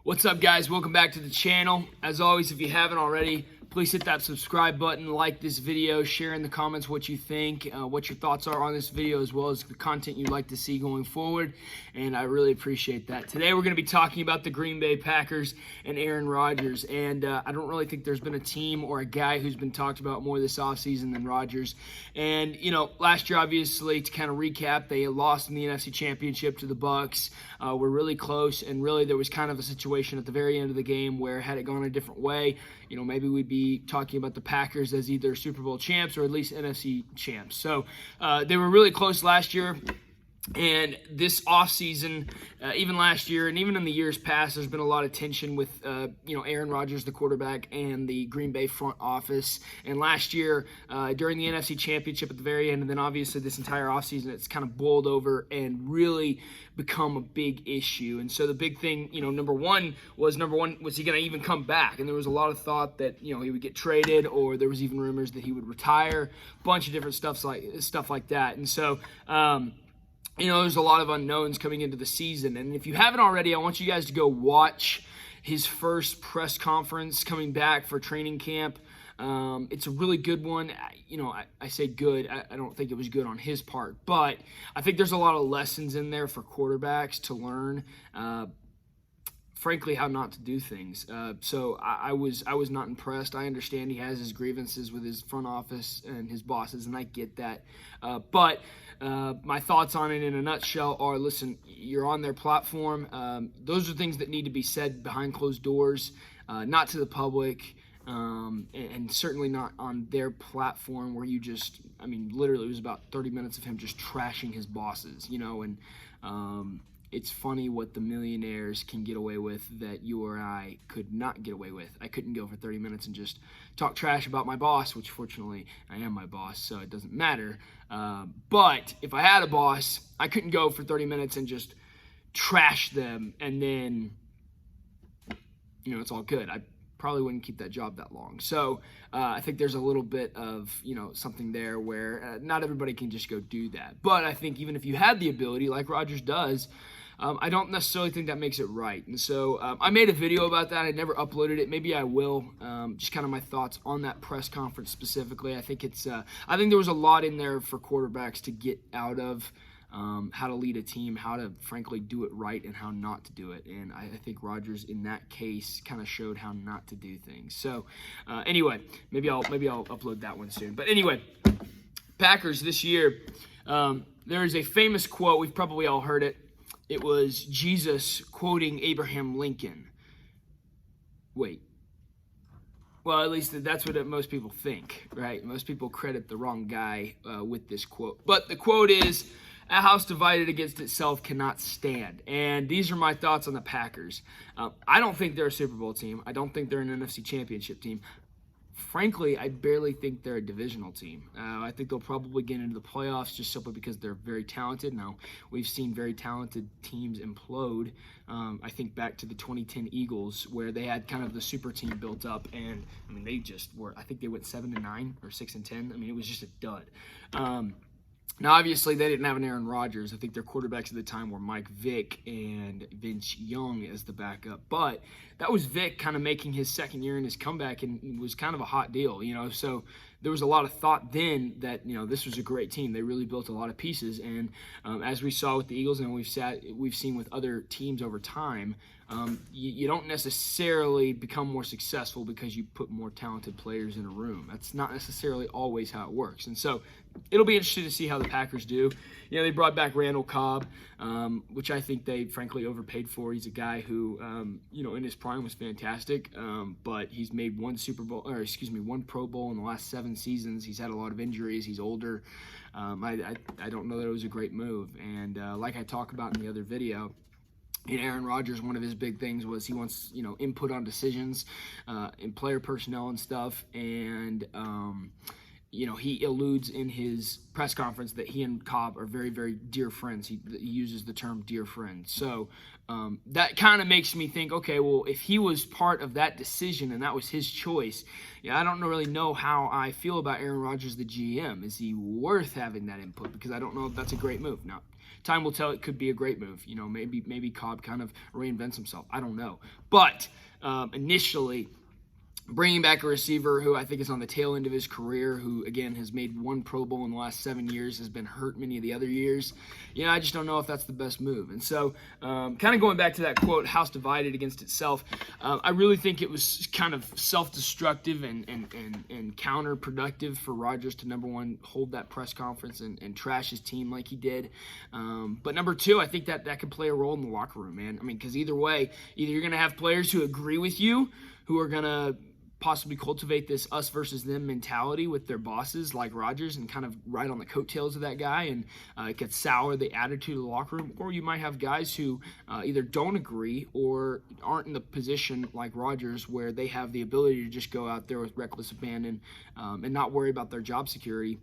What's up, guys? Welcome back to the channel. As always, if you haven't already, please hit that subscribe button, like this video, share in the comments what you think, what your thoughts are on this video, as well as the content you'd like to see going forward, and I really appreciate that. Today, we're going to be talking about the Green Bay Packers and Aaron Rodgers, and I don't really think there's been a team or a guy who's been talked about more this offseason than Rodgers. And, last year, obviously, to kind of recap, they lost in the NFC Championship to the Bucs. Were really close, and really there was kind of a situation at the very end of the game where had it gone a different way, maybe we'd be talking about the Packers as either Super Bowl champs or at least NFC champs. So they were really close last year. And this offseason, even last year and even in the years past, there's been a lot of tension with, Aaron Rodgers, the quarterback, and the Green Bay front office. And last year, during the NFC Championship at the very end, and then obviously this entire offseason, it's kind of boiled over and really become a big issue. And so the big thing, number one, was he going to even come back? And there was a lot of thought that, he would get traded, or there was even rumors that he would retire, a bunch of different stuff like that. And so, there's a lot of unknowns coming into the season. And if you haven't already, I want you guys to go watch his first press conference coming back for training camp. It's a really good one. I say good. I don't think it was good on his part. But I think there's a lot of lessons in there for quarterbacks to learn, frankly, how not to do things. So I was not impressed. I understand he has his grievances with his front office and his bosses, and I get that. But my thoughts on it in a nutshell are, listen, you're on their platform. Those are things that need to be said behind closed doors, not to the public, and certainly not on their platform where you just, literally it was about 30 minutes of him just trashing his bosses, and it's funny what the millionaires can get away with that you or I could not get away with. I couldn't go for 30 minutes and just talk trash about my boss, which fortunately I am my boss, so it doesn't matter. But if I had a boss, I couldn't go for 30 minutes and just trash them and then, it's all good. I probably wouldn't keep that job that long. So I think there's a little bit of, something there where not everybody can just go do that. But I think even if you had the ability, like Rodgers does, I don't necessarily think that makes it right. And so I made a video about that. I never uploaded it. Maybe I will. Just kind of my thoughts on that press conference specifically. I think I think there was a lot in there for quarterbacks to get out of. How to lead a team, how to frankly do it right, and how not to do it. And I think Rodgers in that case kind of showed how not to do things. So anyway, maybe I'll upload that one soon. But anyway, Packers this year, there is a famous quote. We've probably all heard it. It was Jesus quoting Abraham Lincoln. Wait. Well, at least that's what most people think, right? Most people credit the wrong guy with this quote. But the quote is, "A house divided against itself cannot stand." And these are my thoughts on the Packers. I don't think they're a Super Bowl team. I don't think they're an NFC Championship team. Frankly, I barely think they're a divisional team. I think they'll probably get into the playoffs just simply because they're very talented. Now, we've seen very talented teams implode. I think back to the 2010 Eagles, where they had kind of the super team built up, and they just were. I think they went 7-9 or 6-10. It was just a dud. Now, obviously, they didn't have an Aaron Rodgers. I think their quarterbacks at the time were Mike Vick and Vince Young as the backup. But that was Vick kind of making his second year in his comeback, and it was kind of a hot deal, So there was a lot of thought then that, this was a great team. They really built a lot of pieces. And as we saw with the Eagles and we've seen with other teams over time, you don't necessarily become more successful because you put more talented players in a room. That's not necessarily always how it works. And so it'll be interesting to see how the Packers do. They brought back Randall Cobb, which I think they frankly overpaid for. He's a guy who, in his prime was fantastic, but he's made one Pro Bowl in the last 7 seasons. He's had a lot of injuries. He's older. I don't know that it was a great move. And like I talk about in the other video, Aaron Rodgers, one of his big things was he wants, input on decisions in player personnel and stuff. And, he alludes in his press conference that he and Cobb are very, very dear friends. He uses the term dear friend. So that kind of makes me think, okay, well, if he was part of that decision and that was his choice, I don't really know how I feel about Aaron Rodgers, the GM. Is he worth having that input? Because I don't know if that's a great move. Now, time will tell. It could be a great move. Maybe Cobb kind of reinvents himself. I don't know. But initially, bringing back a receiver who I think is on the tail end of his career, who, again, has made one Pro Bowl in the last 7 years, has been hurt many of the other years, I just don't know if that's the best move. And so kind of going back to that quote, house divided against itself, I really think it was kind of self-destructive and counterproductive for Rodgers to, number one, hold that press conference and trash his team like he did. But number two, I think that could play a role in the locker room, man. I mean, because either way, either you're going to have players who agree with you, who are going to possibly cultivate this us versus them mentality with their bosses like Rodgers and kind of ride on the coattails of that guy, and it could sour the attitude of the locker room. Or you might have guys who either don't agree or aren't in the position like Rodgers where they have the ability to just go out there with reckless abandon and not worry about their job security.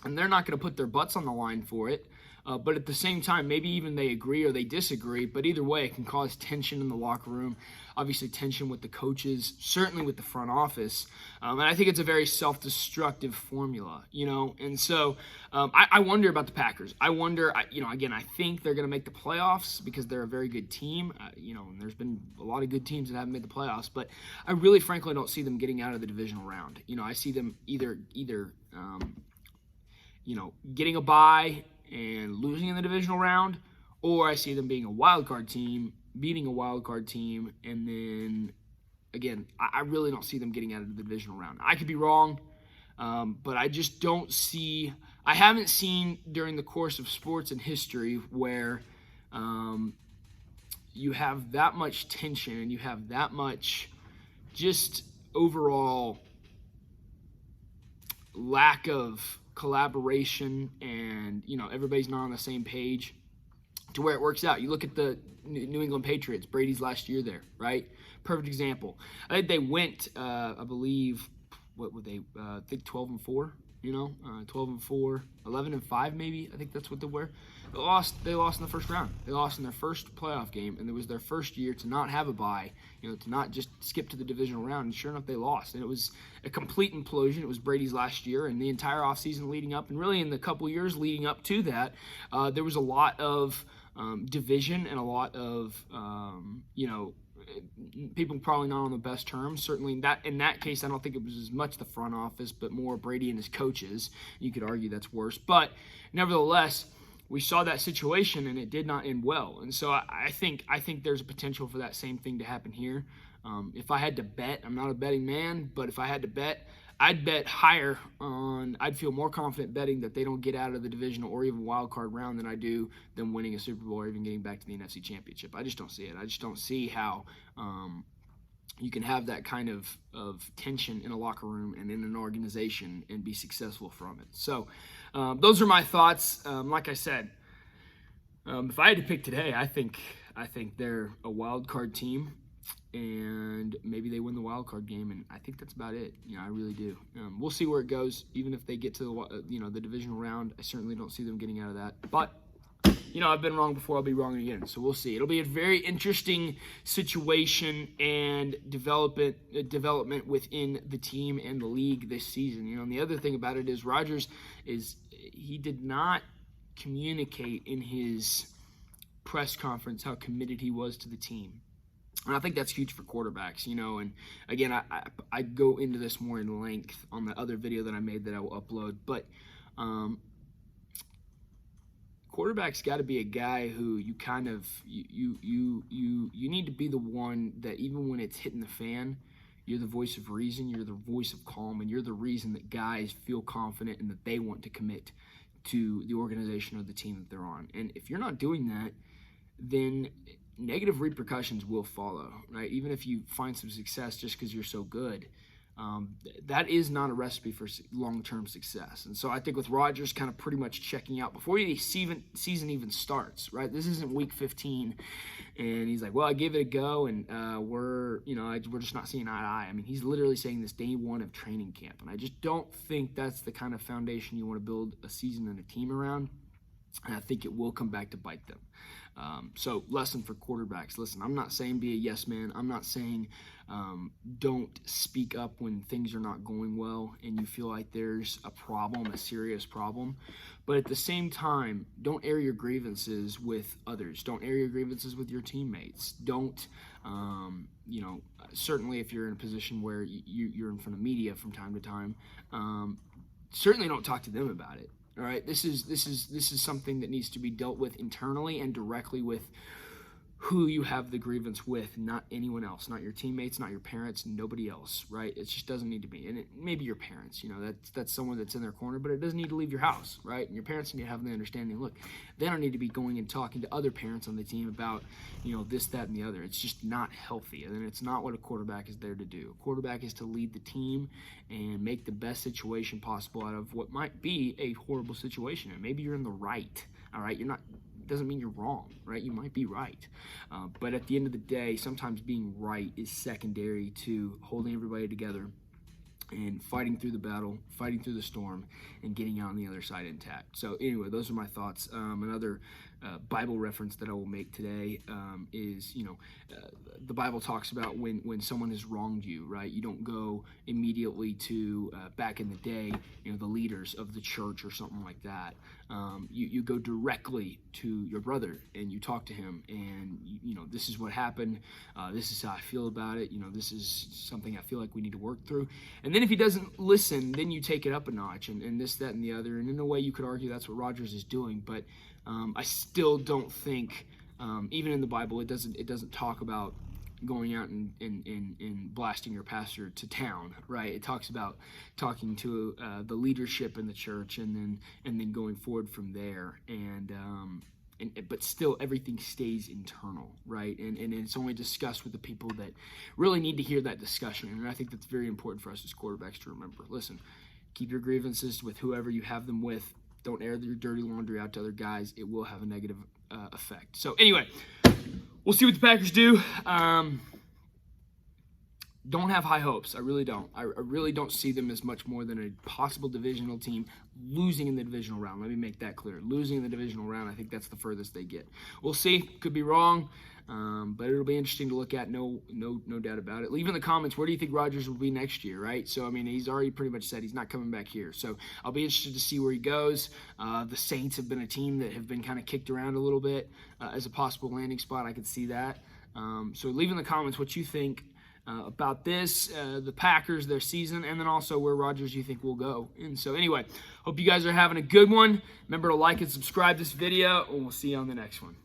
And they're not going to put their butts on the line for it. But at the same time, maybe even they agree or they disagree. But either way, it can cause tension in the locker room. Obviously, tension with the coaches, certainly with the front office. And I think it's a very self-destructive formula, And so I wonder about the Packers. I wonder, again, I think they're going to make the playoffs because they're a very good team. And there's been a lot of good teams that haven't made the playoffs. But I really, frankly, don't see them getting out of the divisional round. I see them either getting a bye and losing in the divisional round, or I see them being a wild card team, beating a wild card team, and then, again, I really don't see them getting out of the divisional round. I could be wrong, but I just don't see – I haven't seen during the course of sports and history where you have that much tension and you have that much just overall lack of collaboration and everybody's not on the same page to where it works out. You look at the New England Patriots, Brady's last year there, right? Perfect example. I think they went I believe, what were they, I think 12-4, 12-4, 11-5 maybe. I think that's what they were. They lost in the first round. They lost in their first playoff game, and it was their first year to not have a bye, to not just skip to the divisional round. And sure enough, they lost. And it was a complete implosion. It was Brady's last year, and the entire offseason leading up, and really in the couple years leading up to that, there was a lot of division and a lot of, people probably not on the best terms. Certainly in that case, I don't think it was as much the front office, but more Brady and his coaches. You could argue that's worse. But nevertheless, we saw that situation, and it did not end well. And so I think there's a potential for that same thing to happen here. If I had to bet, I'm not a betting man, but if I had to bet, I'd bet higher on, I'd feel more confident betting that they don't get out of the divisional or even wild card round than I do them winning a Super Bowl or even getting back to the NFC Championship. I just don't see it. I just don't see how you can have that kind of tension in a locker room and in an organization and be successful from it. So those are my thoughts. Like I said, if I had to pick today, I think they're a wild card team, and maybe they win the wild card game, and I think that's about it. I really do. We'll see where it goes. Even if they get to the divisional round, I certainly don't see them getting out of that. But I've been wrong before. I'll be wrong again. So we'll see. It'll be a very interesting situation and development within the team and the league this season. And the other thing about it is Rodgers he did not communicate in his press conference how committed he was to the team. And I think that's huge for quarterbacks, and again, I go into this more in length on the other video that I made that I will upload, but quarterback's got to be a guy who you kind of, you need to be the one that even when it's hitting the fan, you're the voice of reason, you're the voice of calm, and you're the reason that guys feel confident and that they want to commit to the organization or the team that they're on. And if you're not doing that, then negative repercussions will follow, right? Even if you find some success just because you're so good, that is not a recipe for long-term success. And so I think with Rodgers kind of pretty much checking out before the season even starts, right? This isn't week 15, and he's like, well, I gave it a go, and we're just not seeing eye to eye. I mean, he's literally saying this day one of training camp, and I just don't think that's the kind of foundation you want to build a season and a team around. And I think it will come back to bite them. So lesson for quarterbacks. Listen, I'm not saying be a yes man. I'm not saying don't speak up when things are not going well and you feel like there's a problem, a serious problem. But at the same time, don't air your grievances with others. Don't air your grievances with your teammates. Don't, certainly if you're in a position where you're in front of media from time to time, certainly don't talk to them about it. All right, this is something that needs to be dealt with internally and directly with who you have the grievance with, not anyone else, not your teammates, not your parents, nobody else, right? It just doesn't need to be. And maybe your parents, that's someone that's in their corner, but it doesn't need to leave your house, right? And your parents need to have the understanding, look, they don't need to be going and talking to other parents on the team about, this, that, and the other. It's just not healthy, and it's not what a quarterback is there to do. A quarterback is to lead the team and make the best situation possible out of what might be a horrible situation. And maybe you're in the right, all right? Doesn't mean you're wrong, right? You might be right. But at the end of the day, sometimes being right is secondary to holding everybody together and fighting through the battle, fighting through the storm, and getting out on the other side intact. So anyway, those are my thoughts. Another Bible reference that I will make today is, the Bible talks about when someone has wronged you, right? You don't go immediately to, back in the day, the leaders of the church or something like that. You go directly to your brother and you talk to him and, this is what happened. This is how I feel about it. This is something I feel like we need to work through. And then if he doesn't listen, then you take it up a notch and this, that, and the other. And in a way, you could argue that's what Rodgers is doing. But I still don't think, even in the Bible, it doesn't talk about going out and blasting your pastor to town, right? It talks about talking to the leadership in the church and then going forward from there. But still, everything stays internal, right? And it's only discussed with the people that really need to hear that discussion. And I think that's very important for us as quarterbacks to remember. Listen, keep your grievances with whoever you have them with. Don't air your dirty laundry out to other guys. It will have a negative effect. So anyway, we'll see what the Packers do. Don't have high hopes. I really don't. I really don't see them as much more than a possible divisional team losing in the divisional round. Let me make that clear. Losing in the divisional round, I think that's the furthest they get. We'll see. Could be wrong, but it'll be interesting to look at. No doubt about it. Leave in the comments, where do you think Rodgers will be next year, right? So, he's already pretty much said he's not coming back here. So I'll be interested to see where he goes. The Saints have been a team that have been kind of kicked around a little bit as a possible landing spot. I could see that. So leave in the comments what you think about this, the Packers, their season, and then also where Rodgers you think will go. And so anyway, hope you guys are having a good one. Remember to like and subscribe this video, and we'll see you on the next one.